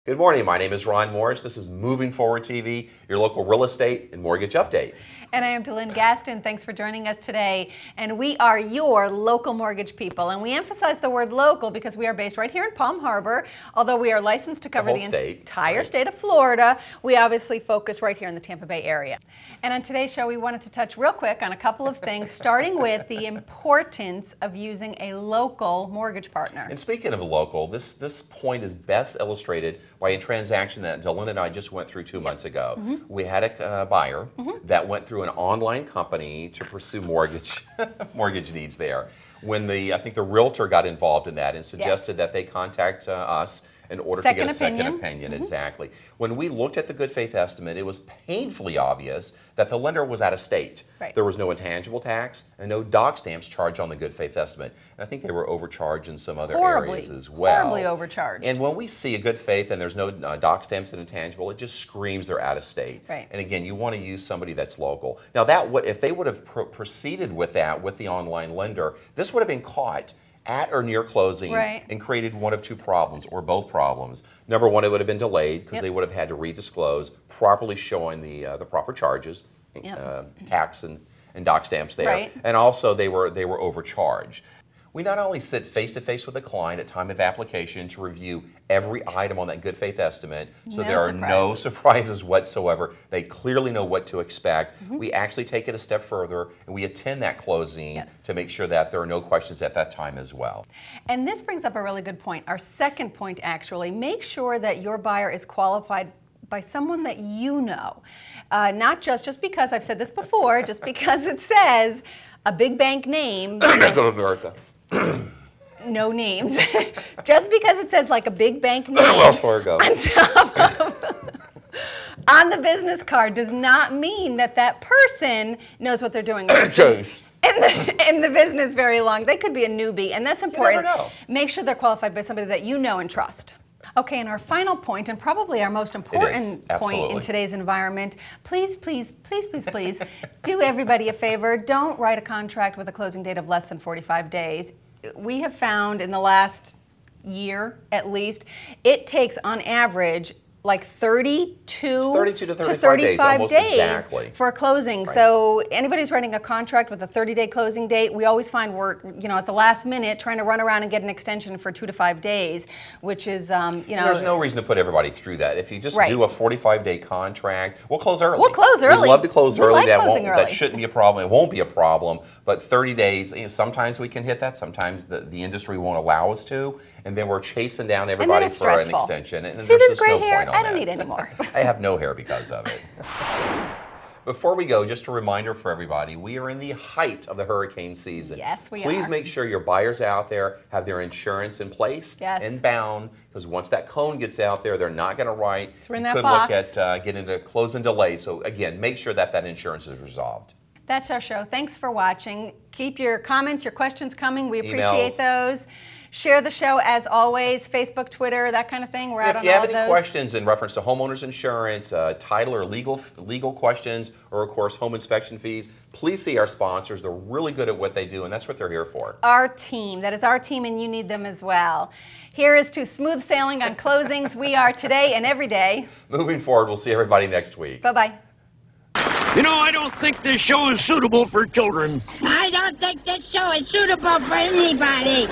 Good morning. My name is Ron Morris. This is Moving Forward TV, your local real estate and mortgage update. And I am Delynn Gaston. Thanks for joining us today. And we are your local mortgage people. And we emphasize the word local because we are based right here in Palm Harbor. Although we are licensed to cover the entire state of Florida, we obviously focus right here in the Tampa Bay area. And on today's show, we wanted to touch real quick on a couple of things, starting with the importance of using a local mortgage partner. And speaking of local, this point is best illustrated by a transaction that Delynn and I just went through 2 months ago. We had a buyer that went through an online company to pursue mortgage needs there. When I think the realtor got involved in that and suggested that they contact us in order to get a second opinion. Exactly. When we looked at the good faith estimate, it was painfully obvious that the lender was out of state. There was no intangible tax and no doc stamps charged on the good faith estimate. And I think they were overcharged in some other areas as well. Horribly overcharged. And when we see a good faith and there's no doc stamps and intangible, it just screams they're out of state. And again, you want to use somebody that's local. Now, if they would have proceeded with that with the online lender, this would have been caught at or near closing and created one of two problems or both problems. Number one, it would have been delayed because they would have had to redisclose, properly showing the proper charges, tax and doc stamps there, and also they were overcharged. We not only sit face-to-face with the client at time of application to review every item on that good faith estimate, so there are no surprises whatsoever. They clearly know what to expect. We actually take it a step further and we attend that closing to make sure that there are no questions at that time as well. And this brings up a really good point. Our second point, actually, make sure that your buyer is qualified by someone that you know. Not just because, I've said this before, just because it says a big bank name. Bank of America. No names. Just because it says like a big bank name Wells Fargo on the business card does not mean that that person knows what they're doing in the business very long. They could be a newbie, and that's important. You never know. Make sure they're qualified by somebody that you know and trust. Okay, and our final point, and probably our most important point in today's environment, please, please, please, please, please, do everybody a favor. Don't write a contract with a closing date of less than 45 days. We have found in the last year, at least, it takes on average like 32 to 35 days for a closing. So anybody's writing a contract with a 30-day closing date, we always find we're at the last minute trying to run around and get an extension for 2 to 5 days, which is There's no reason to put everybody through that. If you just do a 45-day contract, we'll close early. We'll close early. We'd love to close early. That shouldn't be a problem. It won't be a problem. But 30 days, sometimes we can hit that. Sometimes the industry won't allow us to, and then we're chasing down everybody for an extension. And see this gray hair? I don't need any more. I have no hair because of it. Before we go, just a reminder for everybody, we are in the height of the hurricane season. Yes, we are. Please make sure your buyers out there have their insurance in place and bound, because once that cone gets out there, they're not going to write. It's in that box. Look at getting into closing delay. So again, make sure that insurance is resolved. That's our show. Thanks for watching. Keep your comments, your questions coming. We appreciate those. Share the show as always, Facebook, Twitter, that kind of thing. We're out on all of those. If you have any questions in reference to homeowners insurance, title or legal questions, or of course home inspection fees, please see our sponsors. They're really good at what they do, and that's what they're here for. Our team. That is our team, and you need them as well. Here is to smooth sailing on closings. We are today and every day. Moving forward, we'll see everybody next week. Bye-bye. You know, I don't think this show is suitable for children. I don't think this show is suitable for anybody.